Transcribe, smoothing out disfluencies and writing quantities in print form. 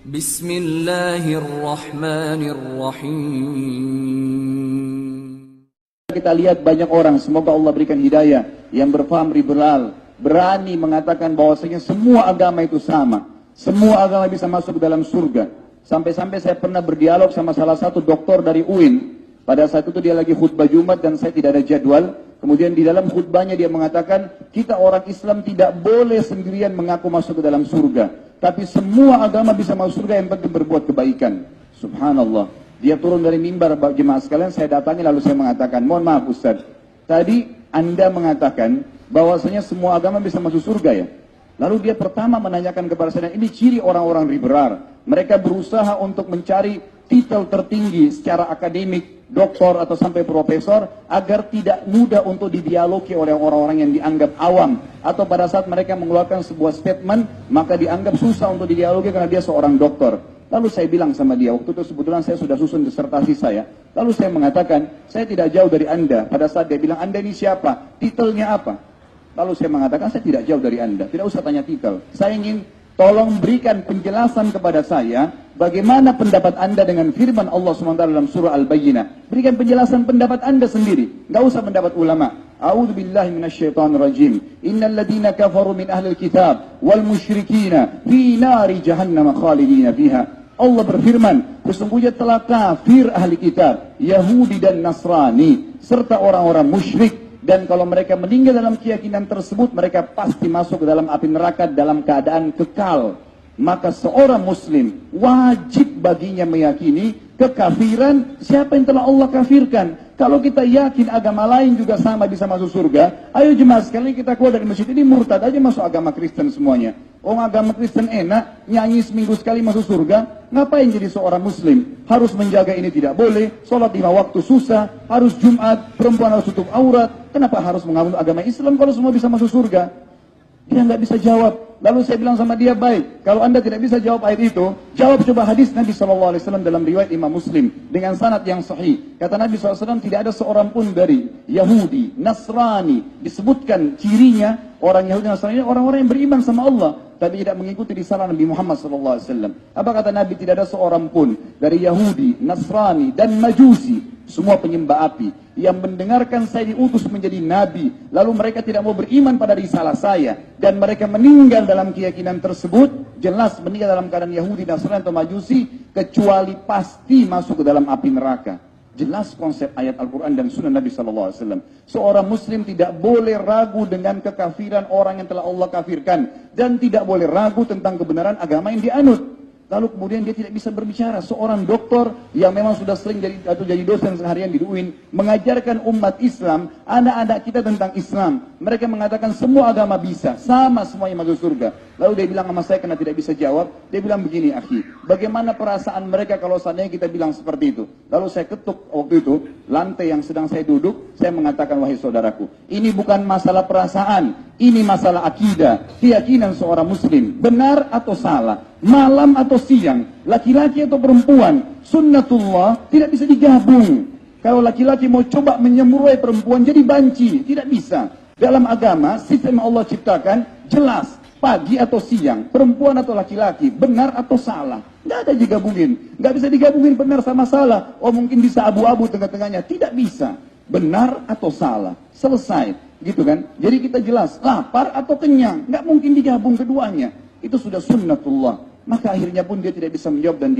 Bismillahirrahmanirrahim. Kita lihat banyak orang, semoga Allah berikan hidayah, yang berpaham liberal, berani mengatakan bahwasanya semua agama itu sama. Semua agama bisa masuk ke dalam surga. Sampai-sampai saya pernah berdialog sama salah satu doktor dari UIN. Pada saat itu dia lagi khutbah Jumat dan saya tidak ada jadwal. Kemudian di dalam khutbahnya dia mengatakan, kita orang Islam tidak boleh sendirian mengaku masuk ke dalam surga. Tapi semua agama bisa masuk surga yang penting berbuat kebaikan. Subhanallah. Dia turun dari mimbar, jemaah sekalian, saya datangi lalu saya mengatakan, mohon maaf Ustaz, tadi Anda mengatakan bahwasanya semua agama bisa masuk surga ya? Lalu dia pertama menanyakan kepada saya, ini ciri orang-orang liberal. Mereka berusaha untuk mencari titel tertinggi secara akademik, doktor atau sampai profesor, agar tidak mudah untuk didialogi oleh orang-orang yang dianggap awam. Atau pada saat mereka mengeluarkan sebuah statement, maka dianggap susah untuk didialogi karena dia seorang doktor. Lalu saya bilang sama dia, waktu itu kebetulan saya sudah susun disertasi saya. Lalu saya mengatakan, saya tidak jauh dari Anda. Pada saat dia bilang, Anda ini siapa? Titelnya apa? Lalu saya mengatakan, saya tidak jauh dari Anda. Tidak usah tanya titel. Saya ingin tolong berikan penjelasan kepada saya, bagaimana pendapat Anda dengan firman Allah SWT dalam surah Al-Bayyinah. Berikan penjelasan pendapat Anda sendiri. Nggak usah pendapat ulama. A'udzu billahi minasyaitonir rajim. Innal ladzina kafaru min ahlil kitab wal musyrikina fi nari jahannam khalidina fiha. Allah berfirman, sesungguhnya telah kafir ahli kitab, Yahudi dan Nasrani, serta orang-orang musyrik. Dan kalau mereka meninggal dalam keyakinan tersebut, mereka pasti masuk ke dalam api neraka dalam keadaan kekal. Maka seorang muslim wajib baginya meyakini kekafiran siapa yang telah Allah kafirkan. Kalau kita yakin agama lain juga sama bisa masuk surga, ayo jemaah sekalian kita keluar dari masjid ini murtad aja masuk agama Kristen semuanya. Oh, agama Kristen enak, nyanyi seminggu sekali masuk surga. Ngapain jadi seorang muslim? Harus menjaga ini tidak boleh, sholat 5 waktu susah, harus Jumat, perempuan harus tutup aurat. Kenapa harus mengambil agama Islam kalau semua bisa masuk surga? Dia nggak bisa jawab. Lalu saya bilang sama dia, baik, kalau Anda tidak bisa jawab ayat itu, jawab coba hadis Nabi SAW dalam riwayat Imam Muslim dengan sanad yang sahih. Kata Nabi SAW, tidak ada seorang pun dari Yahudi, Nasrani, disebutkan cirinya orang Yahudi Nasrani orang-orang yang beriman sama Allah, tapi tidak mengikuti risalah Nabi Muhammad SAW. Apa kata Nabi? Tidak ada seorang pun dari Yahudi, Nasrani, dan Majusi, semua penyembah api, yang mendengarkan saya diutus menjadi Nabi, lalu mereka tidak mau beriman pada risalah saya, dan mereka meninggal dalam keyakinan tersebut, jelas meninggal dalam keadaan Yahudi, Nasrani, atau Majusi, kecuali pasti masuk ke dalam api neraka. Jelas konsep ayat Al-Quran dan Sunnah Nabi SAW. Seorang Muslim tidak boleh ragu dengan kekafiran orang yang telah Allah kafirkan. Dan tidak boleh ragu tentang kebenaran agama yang dianut. Lalu kemudian dia tidak bisa berbicara. Seorang doktor yang memang sudah sering jadi dosen seharian di UIN, mengajarkan umat Islam, anak-anak kita tentang Islam. Mereka mengatakan semua agama bisa, sama semuanya masuk surga. Lalu dia bilang sama saya karena tidak bisa jawab, dia bilang begini, akhi, bagaimana perasaan mereka kalau seandainya kita bilang seperti itu? Lalu saya ketuk waktu itu, lantai yang sedang saya duduk, saya mengatakan, wahai saudaraku, ini bukan masalah perasaan, ini masalah akidah, keyakinan seorang muslim, benar atau salah, malam atau siang, laki-laki atau perempuan, sunnatullah tidak bisa digabung. Kalau laki-laki mau coba menyemburuai perempuan jadi banci, tidak bisa. Dalam agama, sistem Allah ciptakan jelas, pagi atau siang, perempuan atau laki-laki, benar atau salah, nggak ada digabungin, nggak bisa digabungin benar sama salah. Oh mungkin bisa abu-abu tengah-tengahnya, tidak bisa. Benar atau salah, selesai, gitu kan? Jadi kita jelas, lapar atau kenyang, nggak mungkin digabung keduanya. Itu sudah sunnatullah. Maka akhirnya pun dia tidak bisa menjawab dan